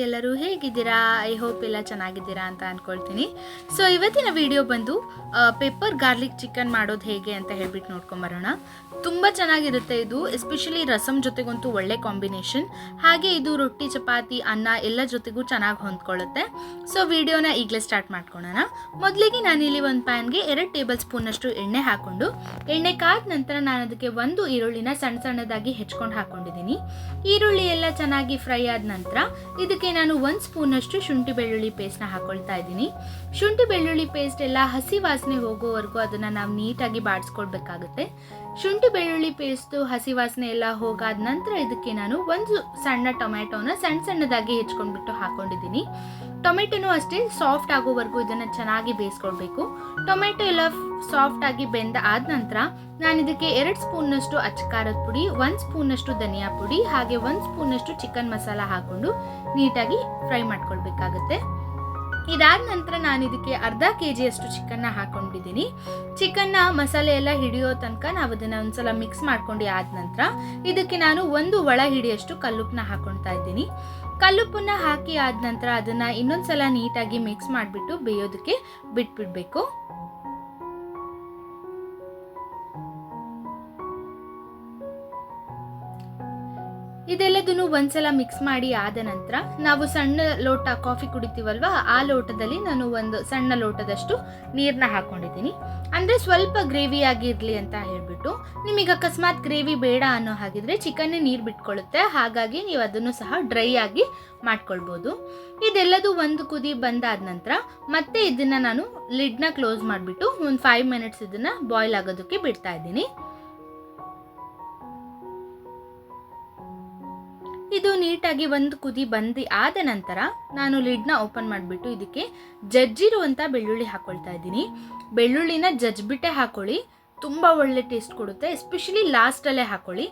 ಎಲ್ಲರೂ ಹೇಗಿದ್ದೀರಾ? I hope ಎಲ್ಲ ಚೆನ್ನಾಗಿದ್ದೀರಾ ಅಂತ ಅಂದ್ಕೊಳ್ತೀನಿ. ಸೊ ಇವತ್ತಿನ ವಿಡಿಯೋ ಬಂದು ಪೆಪ್ಪರ್ ಗಾರ್ಲಿಕ್ ಚಿಕನ್ ಮಾಡೋದು ಹೇಗೆ ಅಂತ ಹೇಳ್ಬಿಟ್ಟು ನೋಡ್ಕೊಂಬರೋಣ. ತುಂಬ ಚೆನ್ನಾಗಿರುತ್ತೆ ಇದು, ಎಸ್ಪೆಷಲಿ ರಸಮ್ ಜೊತೆಗಂತೂ ಒಳ್ಳೆ ಕಾಂಬಿನೇಷನ್. ಹಾಗೆ ಇದು ರೊಟ್ಟಿ, ಚಪಾತಿ, ಅನ್ನ ಎಲ್ಲ ಜೊತೆಗೂ ಚೆನ್ನಾಗಿ ಹೊಂದ್ಕೊಳ್ಳುತ್ತೆ. ಸೊ ವಿಡಿಯೋನ ಈಗಲೇ ಸ್ಟಾರ್ಟ್ ಮಾಡ್ಕೊಳ್ಳೋಣ. ಮೊದಲಿಗೆ ನಾನಿಲ್ಲಿ ಒಂದು ಪ್ಯಾನ್ಗೆ 2 ಟೇಬಲ್ ಸ್ಪೂನಷ್ಟು ಎಣ್ಣೆ ಹಾಕ್ಕೊಂಡು, ಎಣ್ಣೆ ಕಾದ ನಂತರ ನಾನು ಅದಕ್ಕೆ 1 ಈರುಳ್ಳಿನ ಸಣ್ಣದಾಗಿ ಹೆಚ್ಕೊಂಡು ಹಾಕ್ಕೊಂಡಿದ್ದೀನಿ. ಈರುಳ್ಳಿ ಎಲ್ಲ ಚೆನ್ನಾಗಿ ಫ್ರೈ ಆದ ನಂತರ ಇದಕ್ಕೆ ನಾನು 1 ಸ್ಪೂನಷ್ಟು ಶುಂಠಿ ಬೆಳ್ಳುಳ್ಳಿ ಪೇಸ್ಟ್ನ ಹಾಕೊಳ್ತಾ ಇದ್ದೀನಿ. ಶುಂಠಿ ಬೆಳ್ಳುಳ್ಳಿ ಪೇಸ್ಟ್ ಎಲ್ಲ ಹಸಿ ವಾಸನೆ ಹೋಗೋವರೆಗೂ ಅದನ್ನು ನಾವು ನೀಟಾಗಿ ಬಾಡಿಸ್ಕೊಳ್ಬೇಕಾಗುತ್ತೆ. ಶುಂಠಿ ಬೆಳ್ಳುಳ್ಳಿ ಪೇಸ್ಟು ಹಸಿ ವಾಸನೆ ಎಲ್ಲ ಹೋಗಾದ ನಂತರ ಇದಕ್ಕೆ ನಾನು 1 ಸಣ್ಣ ಟೊಮ್ಯಾಟೋನ ಸಣ್ಣದಾಗಿ ಹೆಚ್ಕೊಂಡ್ಬಿಟ್ಟು ಹಾಕೊಂಡಿದ್ದೀನಿ. ಟೊಮೆಟೊನೂ ಅಷ್ಟೇ ಸಾಫ್ಟ್ ಆಗೋವರೆಗೂ ಇದನ್ನು ಚೆನ್ನಾಗಿ ಬೇಯಿಸ್ಕೊಳ್ಬೇಕು. ಟೊಮೆಟೊ ಎಲ್ಲ ಸಾಫ್ಟ್ ಆಗಿ ಬೆಂದ ಆದ ನಂತರ ನಾನು ಇದಕ್ಕೆ 2 ಸ್ಪೂನ್ನಷ್ಟು ಅಚ್ಚಕಾರದ ಪುಡಿ, 1 ಸ್ಪೂನಷ್ಟು ಧನಿಯಾ ಪುಡಿ, ಹಾಗೆ 1 ಸ್ಪೂನಷ್ಟು ಚಿಕನ್ ಮಸಾಲ ಹಾಕೊಂಡು ನೀಟಾಗಿ ಫ್ರೈ ಮಾಡ್ಕೊಳ್ಬೇಕಾಗತ್ತೆ. ಇದಾದ ನಂತರ ನಾನು ಇದಕ್ಕೆ ಅರ್ಧ kg ಚಿಕನ್ನ ಹಾಕೊಂಡಿದ್ದೀನಿ. ಚಿಕನ್ನ ಮಸಾಲೆ ಎಲ್ಲ ಹಿಡಿಯೋ ತನಕ ನಾವು ಅದನ್ನು ಒಂದ್ಸಲ ಮಿಕ್ಸ್ ಮಾಡ್ಕೊಂಡು ಆದ ನಂತರ ಇದಕ್ಕೆ ನಾನು 1 ಒಳ ಹಿಡಿಯಷ್ಟು ಕಲ್ಲುಪ್ಪನ್ನ ಹಾಕೊಳ್ತಾ ಇದ್ದೀನಿ. ಕಲ್ಲುಪ್ಪನ್ನ ಹಾಕಿ ಆದ ನಂತರ ಅದನ್ನು ಇನ್ನೊಂದ್ಸಲ ನೀಟಾಗಿ ಮಿಕ್ಸ್ ಮಾಡಿಬಿಟ್ಟು ಬೇಯೋದಕ್ಕೆ ಬಿಟ್ಬಿಡ್ಬೇಕು. ಇದೆಲ್ಲದನ್ನು ಒಂದ್ಸಲ ಮಿಕ್ಸ್ ಮಾಡಿ ಆದ ನಂತರ ನಾವು ಸಣ್ಣ ಲೋಟ ಕಾಫಿ ಕುಡಿತೀವಲ್ವ, ಆ ಲೋಟದಲ್ಲಿ ನಾನು 1 ಸಣ್ಣ ಲೋಟದಷ್ಟು ನೀರನ್ನ ಹಾಕೊಂಡಿದ್ದೀನಿ. ಅಂದರೆ ಸ್ವಲ್ಪ ಗ್ರೇವಿ ಆಗಿರಲಿ ಅಂತ ಹೇಳ್ಬಿಟ್ಟು. ನಿಮಗೆ ಅಕಸ್ಮಾತ್ ಗ್ರೇವಿ ಬೇಡ ಅನ್ನೋ ಹಾಗಿದ್ರೆ ಚಿಕನ್ನೇ ನೀರು ಬಿಟ್ಕೊಳ್ಳುತ್ತೆ, ಹಾಗಾಗಿ ನೀವು ಅದನ್ನು ಸಹ ಡ್ರೈ ಆಗಿ ಮಾಡ್ಕೊಳ್ಬೋದು. ಇದೆಲ್ಲದು 1 ಕುದಿ ಬಂದಾದ ನಂತರ ಮತ್ತೆ ಇದನ್ನು ನಾನು ಲಿಡ್ನ ಕ್ಲೋಸ್ ಮಾಡಿಬಿಟ್ಟು ಒಂದು 5 ಮಿನಿಟ್ಸ್ ಇದನ್ನು ಬಾಯ್ಲ್ ಆಗೋದಕ್ಕೆ ಬಿಡ್ತಾ ಇದ್ದೀನಿ. ಇದು ನೀಟಾಗಿ 1 ಕುದಿ ಆದ ನಂತರ ನಾನು ಲಿಡ್ನ ಓಪನ್ ಮಾಡಿಬಿಟ್ಟು ಇದಕ್ಕೆ ಜಜ್ಜಿರುವಂಥ ಬೆಳ್ಳುಳ್ಳಿ ಹಾಕ್ಕೊಳ್ತಾ ಇದ್ದೀನಿ. ಬೆಳ್ಳುಳ್ಳಿನ ಜಜ್ಜಿಬಿಟ್ಟೆ ಹಾಕೊಳ್ಳಿ, ತುಂಬ ಒಳ್ಳೆ ಟೇಸ್ಟ್ ಕೊಡುತ್ತೆ. ಎಸ್ಪೆಷಲಿ ಲಾಸ್ಟಲ್ಲೇ ಹಾಕೊಳ್ಳಿ.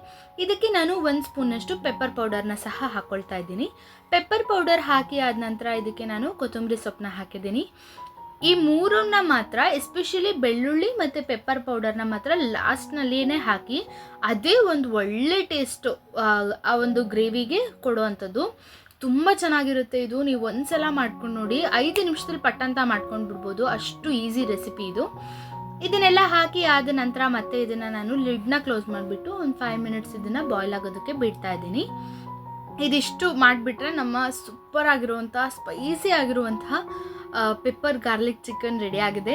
ಇದಕ್ಕೆ ನಾನು 1 ಸ್ಪೂನಷ್ಟು ಪೆಪ್ಪರ್ ಪೌಡರ್ನ ಸಹ ಹಾಕ್ಕೊಳ್ತಾ ಇದ್ದೀನಿ. ಪೆಪ್ಪರ್ ಪೌಡರ್ ಹಾಕಿ ಆದ ನಂತರ ಇದಕ್ಕೆ ನಾನು ಕೊತ್ತಂಬರಿ ಸೊಪ್ಪನ್ನ ಹಾಕಿದ್ದೀನಿ. ಈ ಮೂರನ್ನ ಮಾತ್ರ, ಎಸ್ಪೆಷಲಿ ಬೆಳ್ಳುಳ್ಳಿ ಮತ್ತು ಪೆಪ್ಪರ್ ಪೌಡರ್ನ ಮಾತ್ರ ಲಾಸ್ಟ್ನಲ್ಲಿಯೇ ಹಾಕಿ, ಅದೇ ಒಂದು ಒಳ್ಳೆ ಟೇಸ್ಟು ಆ ಒಂದು ಗ್ರೇವಿಗೆ ಕೊಡುವಂಥದ್ದು. ತುಂಬ ಚೆನ್ನಾಗಿರುತ್ತೆ ಇದು. ನೀವು ಒಂದ್ಸಲ ಮಾಡ್ಕೊಂಡು ನೋಡಿ, 5 ನಿಮಿಷದಲ್ಲಿ ಪಟ್ಟಂತ ಮಾಡ್ಕೊಂಡು ಬಿಡ್ಬೋದು, ಅಷ್ಟು ಈಸಿ ರೆಸಿಪಿ ಇದು. ಇದನ್ನೆಲ್ಲ ಹಾಕಿ ಆದ ನಂತರ ಮತ್ತೆ ಇದನ್ನು ನಾನು ಲಿಡ್ನ ಕ್ಲೋಸ್ ಮಾಡಿಬಿಟ್ಟು ಒಂದು 5 ಮಿನಿಟ್ಸ್ ಇದನ್ನು ಬಾಯ್ಲ್ ಆಗೋದಕ್ಕೆ ಬಿಡ್ತಾ ಇದ್ದೀನಿ. ಇದಿಷ್ಟು ಮಾಡಿಬಿಟ್ರೆ ನಮ್ಮ ಸೂಪರ್ ಆಗಿರುವಂಥ ಸ್ಪೈಸಿ ಆಗಿರುವಂತಹ ಪೆಪ್ಪರ್ ಗಾರ್ಲಿಕ್ ಚಿಕನ್ ರೆಡಿ ಆಗಿದೆ.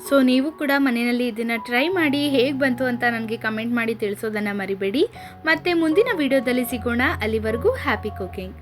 ಸೊ ನೀವು ಕೂಡ ಮನೆಯಲ್ಲಿ ಇದನ್ನು ಟ್ರೈ ಮಾಡಿ ಹೇಗೆ ಬಂತು ಅಂತ ನನಗೆ ಕಮೆಂಟ್ ಮಾಡಿ ತಿಳಿಸೋದನ್ನು ಮರಿಬೇಡಿ. ಮತ್ತು ಮುಂದಿನ ವಿಡಿಯೋದಲ್ಲಿ ಸಿಗೋಣ. ಅಲ್ಲಿವರೆಗೂ ಹ್ಯಾಪಿ ಕುಕಿಂಗ್.